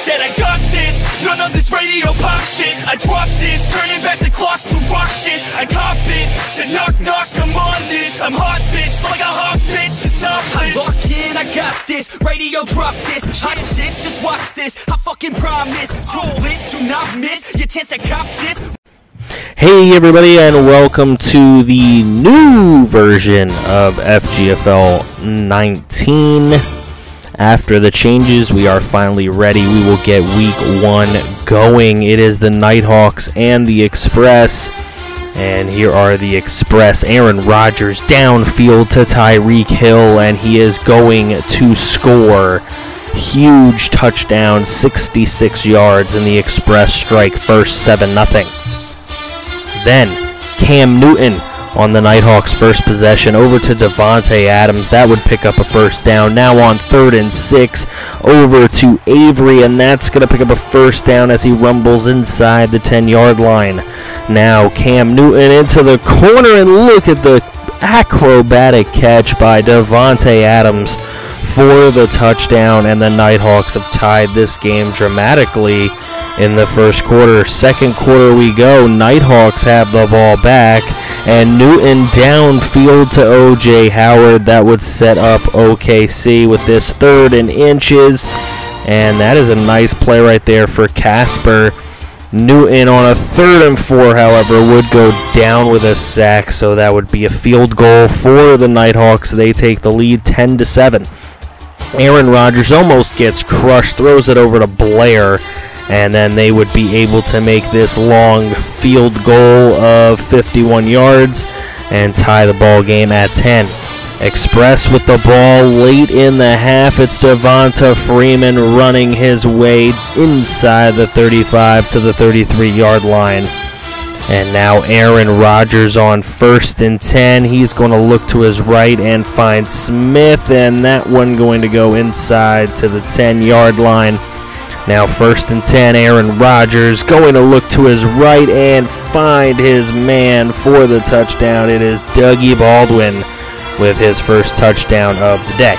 said I got this, none of this radio pop shit. I dropped this, turning back the clock to rock shit. I cop it, said knock knock, I'm on this. I'm hot bitch, like a hot bitch, it's top lit. I lock in, I got this, radio drop this. Hot shit, just watch this, I fucking promise. Too lit, do not miss your chance to cop this. Hey everybody, and welcome to the new version of FGFL19. After the changes, we are finally ready. We will get week 1 going. It is the Nighthawks and the Express. And here are the Express. Aaron Rodgers downfield to Tyreek Hill, and he is going to score. Huge touchdown, 66 yards, and the Express strike first 7-0. Then Cam Newton on the Nighthawks' first possession over to Davante Adams. That would pick up a first down. Now on 3rd and 6 over to Avery, and that's going to pick up a first down as he rumbles inside the 10-yard line. Now Cam Newton into the corner, and look at the acrobatic catch by Davante Adams for the touchdown, and the Nighthawks have tied this game dramatically in the first quarter. Second quarter we go. Nighthawks have the ball back, and Newton downfield to O.J. Howard. That would set up OKC with this 3rd and inches, and that is a nice play right there for Casper. Newton on a 3rd and 4, however, would go down with a sack, so that would be a field goal for the Nighthawks. They take the lead 10-7. Aaron Rodgers almost gets crushed, throws it over to Blair, and then they would be able to make this long field goal of 51 yards and tie the ball game at 10. Express with the ball late in the half. It's Devonta Freeman running his way inside the 35 to the 33-yard line. And now Aaron Rodgers on 1st and 10. He's going to look to his right and find Smith, and that one going to go inside to the 10-yard line. Now 1st and 10, Aaron Rodgers going to look to his right and find his man for the touchdown. It is Dougie Baldwin with his first touchdown of the day.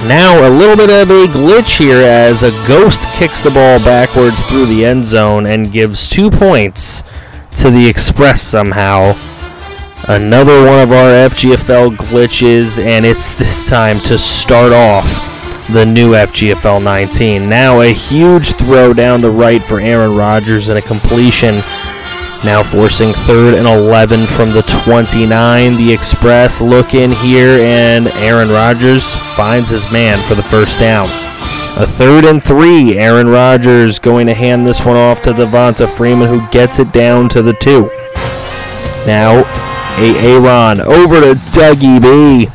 Now a little bit of a glitch here as a ghost kicks the ball backwards through the end zone and gives 2 points to the Express somehow. Another one of our FGFL glitches, and it's this time to start off the new FGFL19. Now a huge throw down the right for Aaron Rodgers and a completion. Now forcing 3rd and 11 from the 29. The Express look in here, and Aaron Rodgers finds his man for the first down. A 3rd and 3. Aaron Rodgers going to hand this one off to Devonta Freeman, who gets it down to the 2. Now Aaron over to Dougie B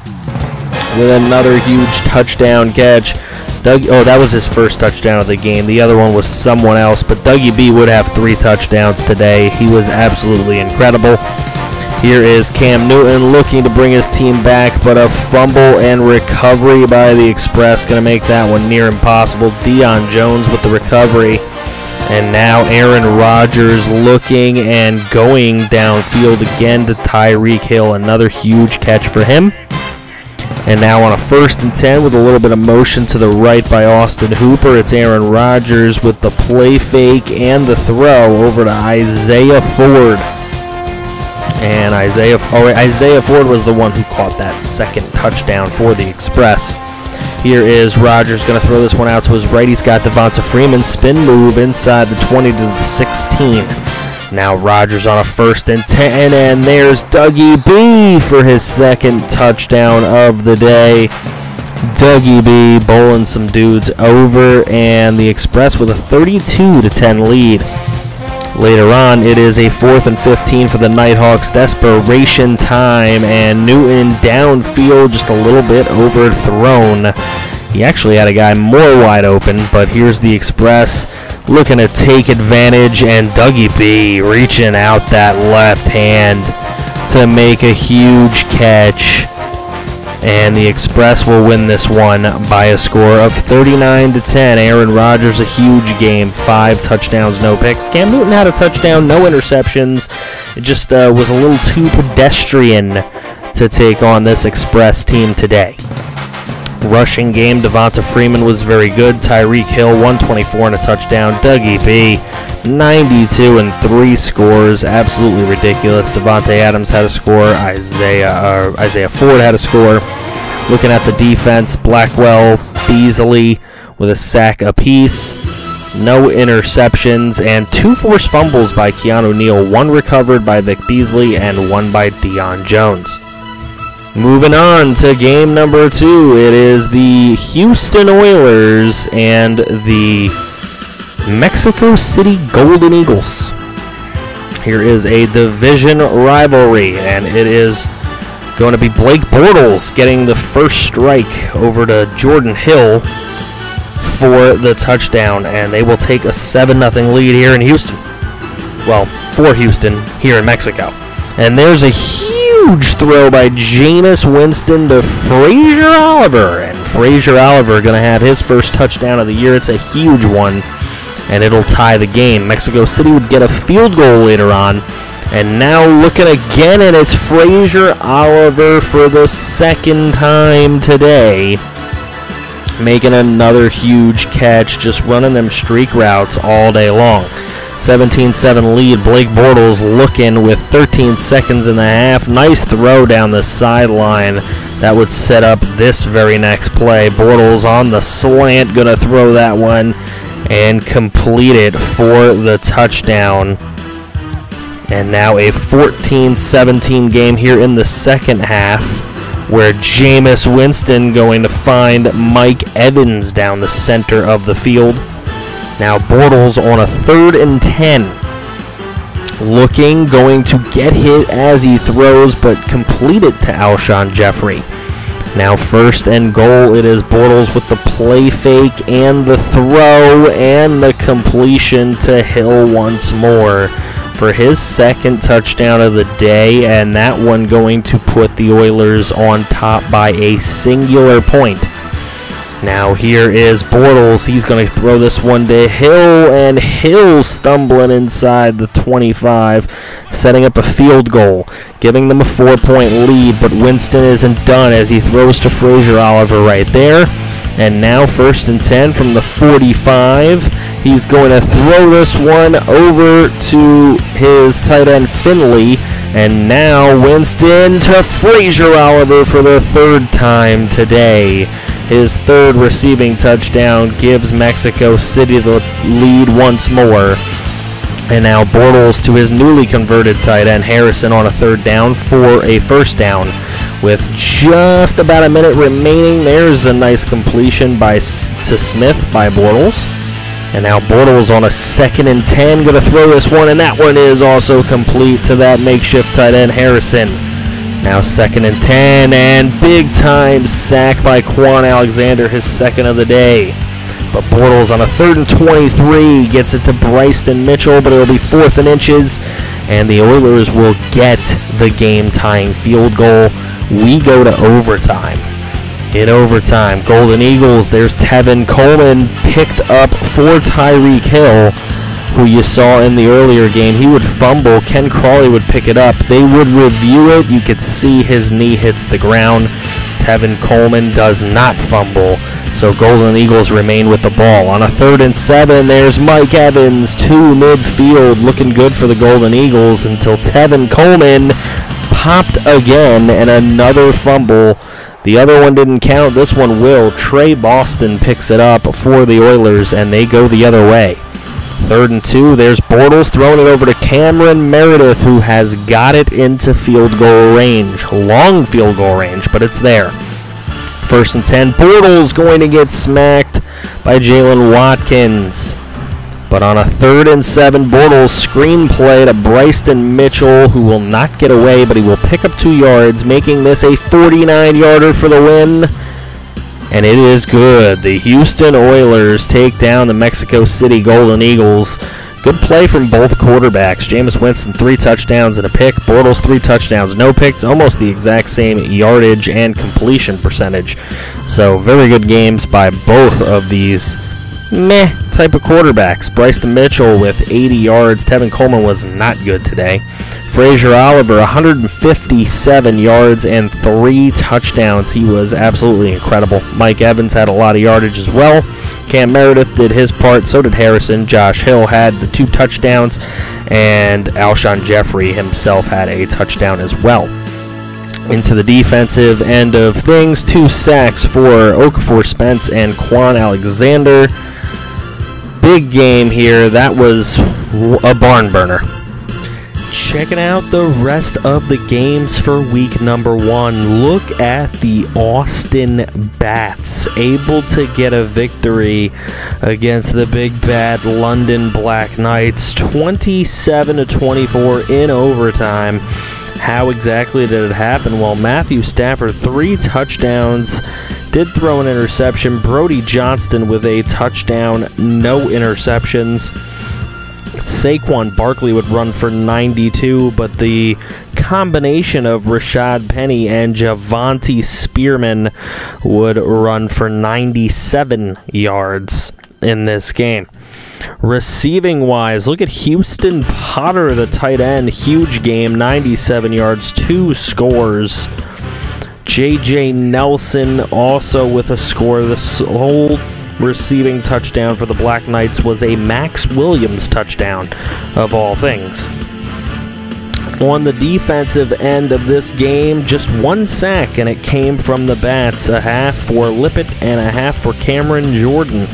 with another huge touchdown catch. That was his first touchdown of the game. The other one was someone else, but Dougie B would have 3 touchdowns today. He was absolutely incredible. Here is Cam Newton looking to bring his team back, but a fumble and recovery by the Express going to make that one near impossible. Deion Jones with the recovery. And now Aaron Rodgers looking and going downfield again to Tyreek Hill. Another huge catch for him. And now on a 1st and 10 with a little bit of motion to the right by Austin Hooper. It's Aaron Rodgers with the play fake and the throw over to Isaiah Ford. And Isaiah Ford was the one who caught that 2nd touchdown for the Express. Here is Rodgers going to throw this one out to his right. He's got Devonta Freeman spin move inside the 20 to the 16. Now Rodgers on a 1st and 10, and there's Dougie B for his 2nd touchdown of the day. Dougie B bowling some dudes over, and the Express with a 32-10 lead. Later on, it is a 4th and 15 for the Nighthawks. Desperation time, and Newton downfield just a little bit overthrown. He actually had a guy more wide open, but here's the Express looking to take advantage, and Dougie B reaching out that left hand to make a huge catch. And the Express will win this one by a score of 39-10. Aaron Rodgers, a huge game. 5 touchdowns, no picks. Cam Newton had a touchdown, no interceptions. It just was a little too pedestrian to take on this Express team today. Rushing game, Devonta Freeman was very good. Tyreek Hill, 124 and a touchdown. Dougie B, 92 and 3 scores. Absolutely ridiculous. Devontae Adams had a score. Isaiah Ford had a score. Looking at the defense, Blackwell, Beasley with a sack apiece. No interceptions, and 2 forced fumbles by Keanu Neal. 1 recovered by Vic Beasley and 1 by Deion Jones. Moving on to game number 2, it is the Houston Oilers and the Mexico City Golden Eagles. Here is a division rivalry, and it is going to be Blake Bortles getting the first strike over to Jordan Hill for the touchdown, and they will take a 7-0 lead here in Houston. Well, for Houston, here in Mexico. And there's a huge throw by Jameis Winston to Fraser Oliver. And Fraser Oliver going to have his first touchdown of the year. It's a huge one, and it'll tie the game. Mexico City would get a field goal later on. And now looking again, and it's Fraser Oliver for the second time today. Making another huge catch, just running them streak routes all day long. 17-7 lead. Blake Bortles looking with 13 seconds in the half. Nice throw down the sideline. That would set up this very next play. Bortles on the slant, going to throw that one and complete it for the touchdown. And now a 14-17 game here in the second half, where Jameis Winston going to find Mike Evans down the center of the field. Now Bortles on a 3rd and 10. Going to get hit as he throws, but complete it to Alshon Jeffrey. Now 1st and goal, it is Bortles with the play fake and the throw and the completion to Hill once more for his 2nd touchdown of the day, and that one going to put the Oilers on top by a singular point. Now here is Bortles. He's going to throw this one to Hill, and Hill stumbling inside the 25, setting up a field goal, giving them a 4-point lead, but Winston isn't done as he throws to Fraser Oliver right there. And now 1st and 10 from the 45. He's going to throw this one over to his tight end Finley. And now Winston to Fraser Oliver for the 3rd time today. His 3rd receiving touchdown gives Mexico City the lead once more. And now Bortles to his newly converted tight end Harrison on a 3rd down for a 1st down. With just about a minute remaining, there's a nice completion to Smith by Bortles. And now Bortles on a 2nd and 10, going to throw this one, and that one is also complete to that makeshift tight end Harrison. Now 2nd and 10, and big time sack by Quan Alexander, his 2nd of the day. But Bortles on a 3rd and 23 gets it to Bryson Mitchell, but it'll be 4th and inches, and the Oilers will get the game-tying field goal. We go to overtime. In overtime, Golden Eagles, there's Tevin Coleman picked up for Tyreek Hill, who you saw in the earlier game. He would fumble. Ken Crawley would pick it up. They would review it. You could see his knee hits the ground. Tevin Coleman does not fumble, so Golden Eagles remain with the ball. On a 3rd and 7, there's Mike Evans to midfield, looking good for the Golden Eagles until Tevin Coleman popped again and another fumble. The other one didn't count. This one will. Trey Boston picks it up for the Oilers, and they go the other way. 3rd and 2, there's Bortles throwing it over to Cameron Meredith, who has got it into field goal range. Long field goal range, but it's there. 1st and 10, Bortles going to get smacked by Jalen Watkins. But on a 3rd and 7, Bortles screenplay to Bryson Mitchell, who will not get away, but he will pick up 2 yards, making this a 49-yarder for the win. And it is good. The Houston Oilers take down the Mexico City Golden Eagles. Good play from both quarterbacks. Jameis Winston, 3 touchdowns and a pick. Bortles, 3 touchdowns, no picks. Almost the exact same yardage and completion percentage. So very good games by both of these type of quarterbacks. Bryson Mitchell with 80 yards. Tevin Coleman was not good today. Frazier Oliver, 157 yards and 3 touchdowns. He was absolutely incredible. Mike Evans had a lot of yardage as well. Cam Meredith did his part, so did Harrison. Josh Hill had the 2 touchdowns, and Alshon Jeffrey himself had a touchdown as well. Into the defensive end of things, 2 sacks for Okafor Spence and Quan Alexander. Big game here. That was a barn burner. Checking out the rest of the games for week number 1. Look at the Austin Bats, able to get a victory against the big bad London Black Knights, 27-24 in overtime. How exactly did it happen? Well, Matthew Stafford, 3 touchdowns, did throw an interception. Brody Johnston with a touchdown, no interceptions. Saquon Barkley would run for 92, but the combination of Rashad Penny and Javonte Spearman would run for 97 yards in this game. Receiving wise, look at Houston Potter, the tight end. Huge game, 97 yards, 2 scores. J.J. Nelson also with a score. The whole receiving touchdown for the Black Knights was a Max Williams touchdown, of all things. On the defensive end of this game, just 1 sack, and it came from the Bats. A half for Lippett and a half for Cameron Jordan.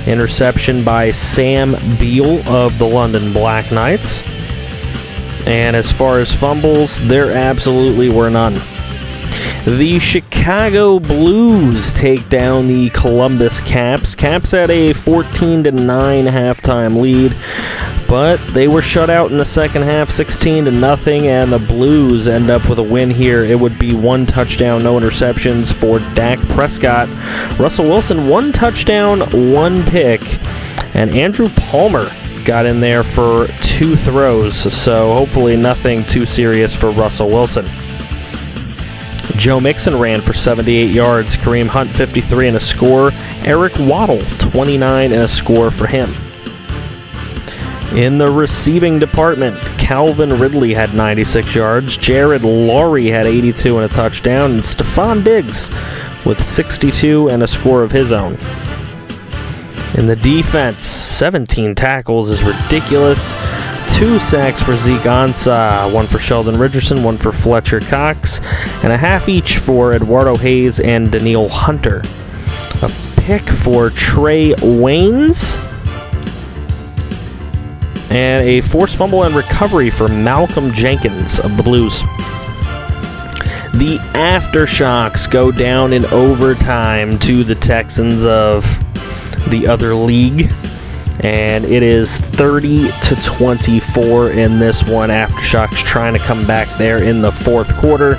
Interception by Sam Beal of the London Black Knights. And as far as fumbles, there absolutely were none. The Chicago Blues take down the Columbus Caps. Caps had a 14-9 halftime lead, but they were shut out in the second half, 16-0, and the Blues end up with a win here. It would be 1 touchdown, no interceptions for Dak Prescott. Russell Wilson, 1 touchdown, 1 pick, and Andrew Palmer got in there for 2 throws, so hopefully nothing too serious for Russell Wilson. Joe Mixon ran for 78 yards. Kareem Hunt, 53 and a score. Eric Waddle, 29 and a score for him. In the receiving department, Calvin Ridley had 96 yards. Jared Laurie had 82 and a touchdown. And Stephon Diggs with 62 and a score of his own. In the defense, 17 tackles is ridiculous. 2 sacks for Zeke Ansah, 1 for Sheldon Richardson, 1 for Fletcher Cox, and a half each for Eduardo Hayes and Daniil Hunter. A pick for Trey Waynes, and a forced fumble and recovery for Malcolm Jenkins of the Blues. The Aftershocks go down in overtime to the Texans of the other league. And it is 30-24 in this one. Aftershocks trying to come back there in the 4th quarter.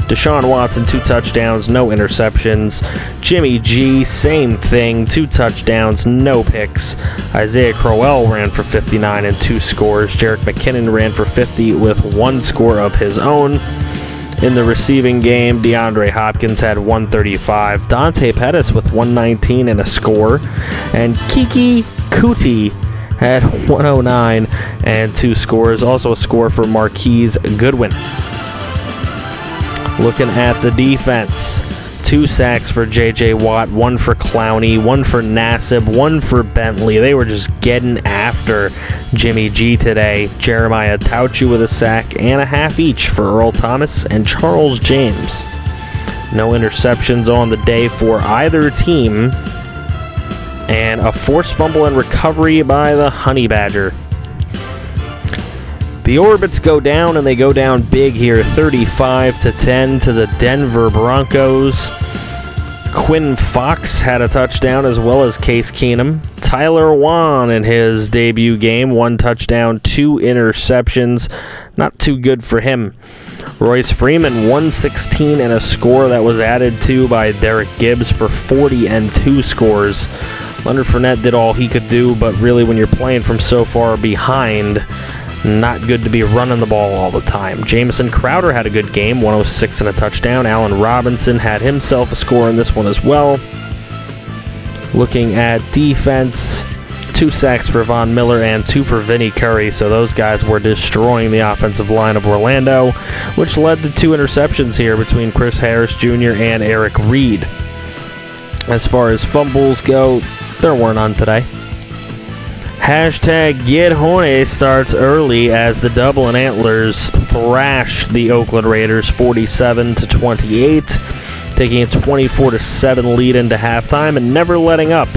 Deshaun Watson, 2 touchdowns, no interceptions. Jimmy G, same thing, 2 touchdowns, no picks. Isaiah Crowell ran for 59 and 2 scores. Jerick McKinnon ran for 50 with 1 score of his own. In the receiving game, DeAndre Hopkins had 135. Dante Pettis with 119 and a score. And Kiki Kuti had 109 and 2 scores. Also a score for Marquise Goodwin. Looking at the defense, 2 sacks for J.J. Watt, 1 for Clowney, 1 for Nassib, 1 for Bentley. They were just getting after Jimmy G today. Jeremiah Tauchu with a sack and a half each for Earl Thomas and Charles James. No interceptions on the day for either team. And a forced fumble and recovery by the Honey Badger. The Orbits go down, and they go down big here, 35-10 to the Denver Broncos. Quinn Fox had a touchdown, as well as Case Keenum. Tyler Wan in his debut game, 1 touchdown, 2 interceptions. Not too good for him. Royce Freeman, 116 and a score that was added to by Derek Gibbs for 40 and 2 scores. Leonard Fournette did all he could do, but really when you're playing from so far behind, not good to be running the ball all the time. Jamison Crowder had a good game, 106 and a touchdown. Allen Robinson had himself a score in this one as well. Looking at defense, 2 sacks for Von Miller and 2 for Vinny Curry, so those guys were destroying the offensive line of Orlando, which led to 2 interceptions here between Chris Harris Jr. and Eric Reed. As far as fumbles go, there were none today. Hashtag Get Horny starts early as the Dublin Antlers thrashed the Oakland Raiders 47-28, taking a 24-7 lead into halftime and never letting up.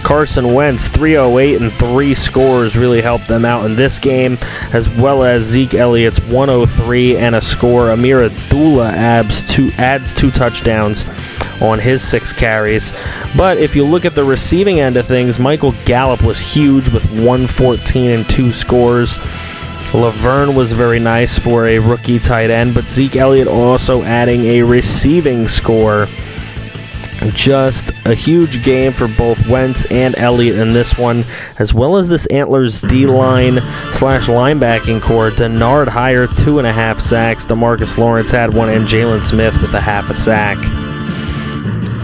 Carson Wentz, 308 and 3 scores really helped them out in this game, as well as Zeke Elliott's 103 and a score. Amir Abdullah adds 2 touchdowns on his 6 carries. But if you look at the receiving end of things, Michael Gallup was huge with 114 and 2 scores. Laverne was very nice for a rookie tight end, but Zeke Elliott also adding a receiving score. Just a huge game for both Wentz and Elliott in this one, as well as this Antlers D-line / linebacking core. Denard Hire, 2.5 sacks. DeMarcus Lawrence had 1, and Jalen Smith with a 0.5 sack.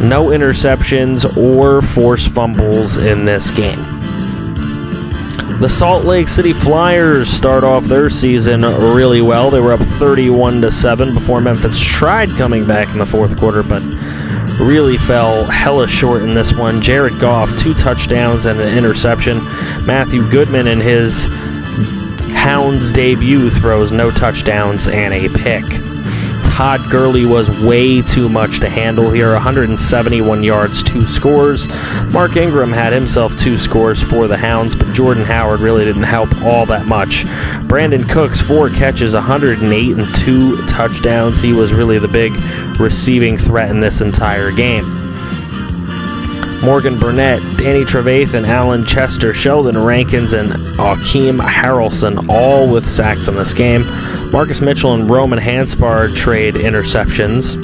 No interceptions or forced fumbles in this game. The Salt Lake City Flyers start off their season really well. They were up 31-7 before Memphis tried coming back in the fourth quarter, but really fell hella short in this one. Jared Goff, 2 touchdowns and an interception. Matthew Goodman in his Hounds debut throws no touchdowns and a pick. Todd Gurley was way too much to handle here. 171 yards, 2 scores. Mark Ingram had himself 2 scores for the Hounds, but Jordan Howard really didn't help all that much. Brandon Cooks, 4 catches, 108 and 2 touchdowns. He was really the big receiving threat in this entire game. Morgan Burnett, Danny Trevathan, Alan Chester, Sheldon Rankins, and Akeem Harrelson all with sacks in this game. Marcus Mitchell and Roman Hanspard trade interceptions,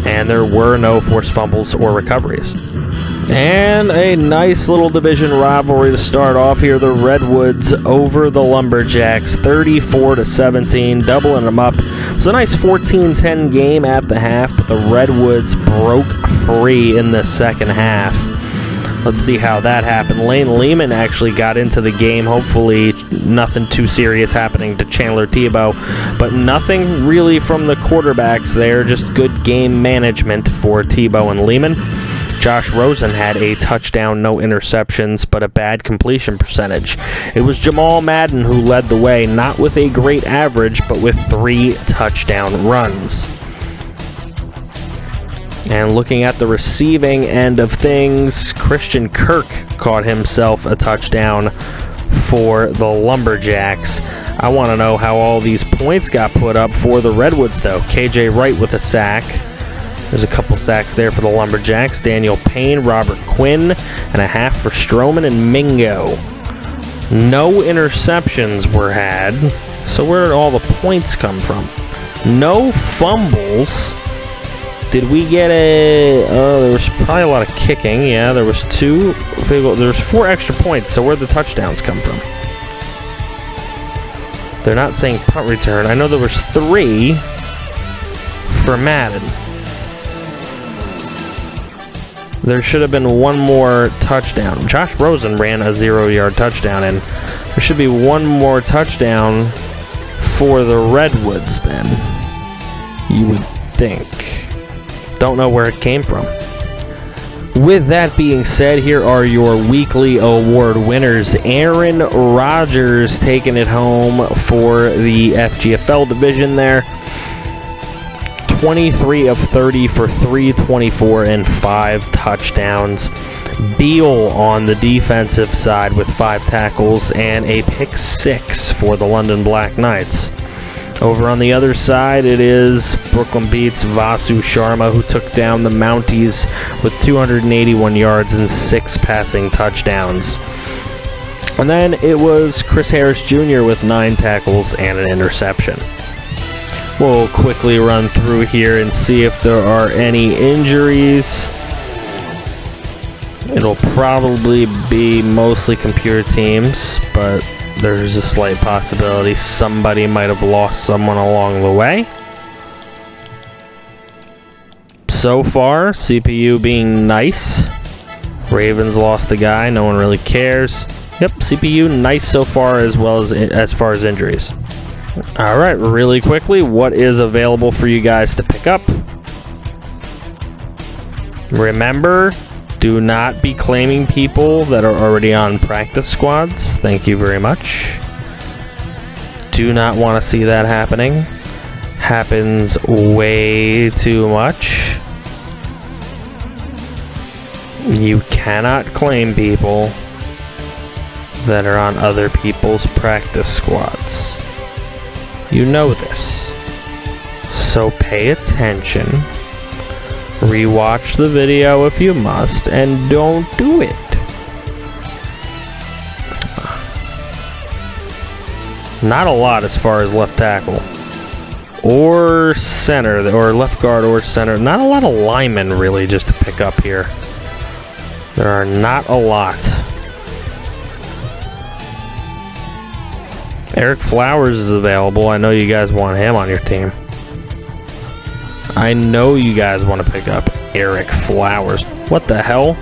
and there were no forced fumbles or recoveries. And a nice little division rivalry to start off here. The Redwoods over the Lumberjacks, 34-17, doubling them up. It was a nice 14-10 game at the half, but the Redwoods broke free in the second half. Let's see how that happened. Lane Lehman actually got into the game. Hopefully nothing too serious happening to Chandler Tebow, but nothing really from the quarterbacks there. Just good game management for Tebow and Lehman. Josh Rosen had a touchdown, no interceptions, but a bad completion percentage. It was Jamal Madden who led the way, not with a great average, but with 3 touchdown runs. And looking at the receiving end of things, Christian Kirk caught himself a touchdown for the Lumberjacks. I want to know how all these points got put up for the Redwoods, though. KJ Wright with a sack. There's a couple sacks there for the Lumberjacks. Daniel Payne, Robert Quinn, and a half for Stroman and Mingo. No interceptions were had. So where did all the points come from? No fumbles. Did we get a... there was probably a lot of kicking. Yeah, there was 2. There was 4 extra points. So where'd the touchdowns come from? They're not saying punt return. I know there was 3 for Madden. There should have been 1 more touchdown. Josh Rosen ran a 0-yard touchdown, and there should be 1 more touchdown for the Redwoods then. You would think. Don't know where it came from. With that being said, here are your weekly award winners. Aaron Rodgers taking it home for the FGFL division there. 23 of 30 for 324 and 5 touchdowns. Beal on the defensive side with 5 tackles and a pick 6 for the London Black Knights. Over on the other side, it is Brooklyn Beats Vasu Sharma, who took down the Mounties with 281 yards and 6 passing touchdowns. And then it was Chris Harris Jr. with 9 tackles and an interception. We'll quickly run through here and see if there are any injuries. It'll probably be mostly computer teams, but there's a slight possibility somebody might have lost someone along the way. So far, CPU being nice. Ravens lost a guy. No one really cares. Yep, CPU nice so far, as well as far as injuries. All right, really quickly, what is available for you guys to pick up? Remember, do not be claiming people that are already on practice squads. Thank you very much. Do not want to see that happening. Happens way too much. You cannot claim people that are on other people's practice squads. You know this. So pay attention. Rewatch the video if you must, and don't do it. Not a lot as far as left tackle. Or center, or left guard or center. Not a lot of linemen, really, just to pick up here. There are not a lot. Eric Flowers is available. I know you guys want him on your team. I know you guys want to pick up Eric Flowers. What the hell?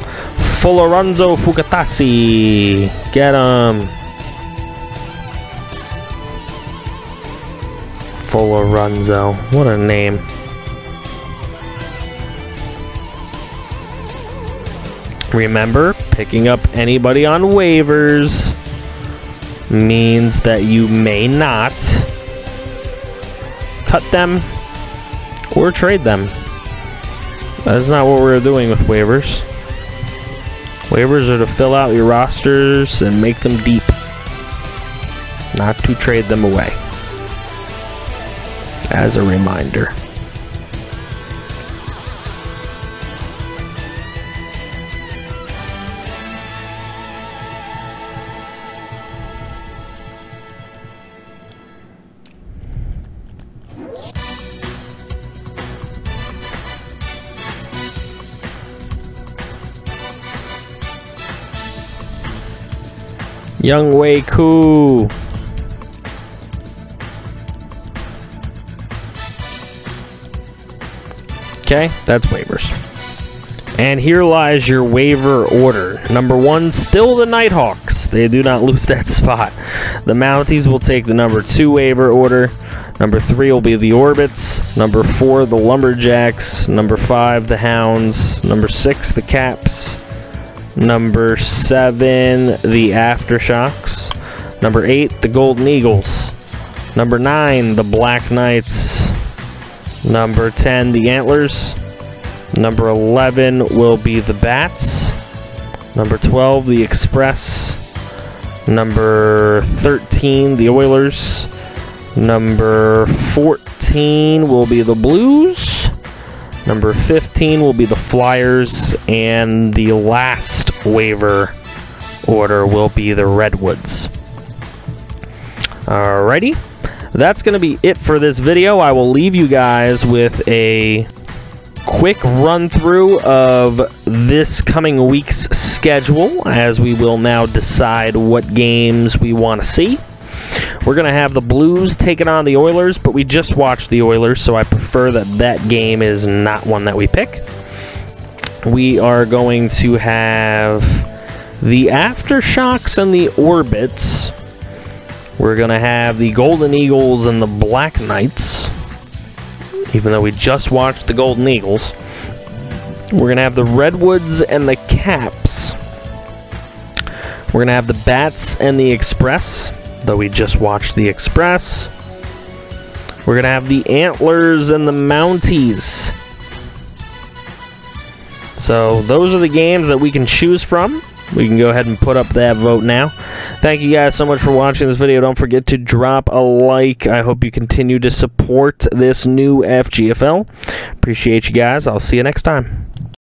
Folorenzo Fugatasi. Get him. Folorenzo. What a name. Remember, picking up anybody on waivers means that you may not cut them or trade them. That's not what we're doing with waivers. Waivers are to fill out your rosters and make them deep, not to trade them away. As a reminder. Young Wei Koo. Okay, that's waivers. And here lies your waiver order. Number 1, still the Nighthawks. They do not lose that spot. The Mounties will take the number 2 waiver order. Number 3 will be the Orbits. Number 4, the Lumberjacks. Number 5, the Hounds. Number 6, the Caps. Number 7, the Aftershocks. Number 8, the Golden Eagles. Number 9, the Black Knights. Number 10, the Antlers. Number 11 will be the Bats. Number 12, the Express. Number 13, the Oilers. Number 14 will be the Blues. Number 15 will be the Flyers. And the last waiver order will be the Redwoods. Alrighty. That's going to be it for this video. I will leave you guys with a quick run through of this coming week's schedule, as we will now decide what games we want to see. We're going to have the Blues taking on the Oilers, but we just watched the Oilers, so I prefer that game is not one that we pick. We are going to have the Aftershocks and the Orbits. We're going to have the Golden Eagles and the Black Knights, even though we just watched the Golden Eagles. We're going to have the Redwoods and the Caps. We're going to have the Bats and the Express, though we just watched the Express. We're going to have the Antlers and the Mounties. So those are the games that we can choose from. We can go ahead and put up that vote now. Thank you guys so much for watching this video. Don't forget to drop a like. I hope you continue to support this new FGFL. Appreciate you guys. I'll see you next time.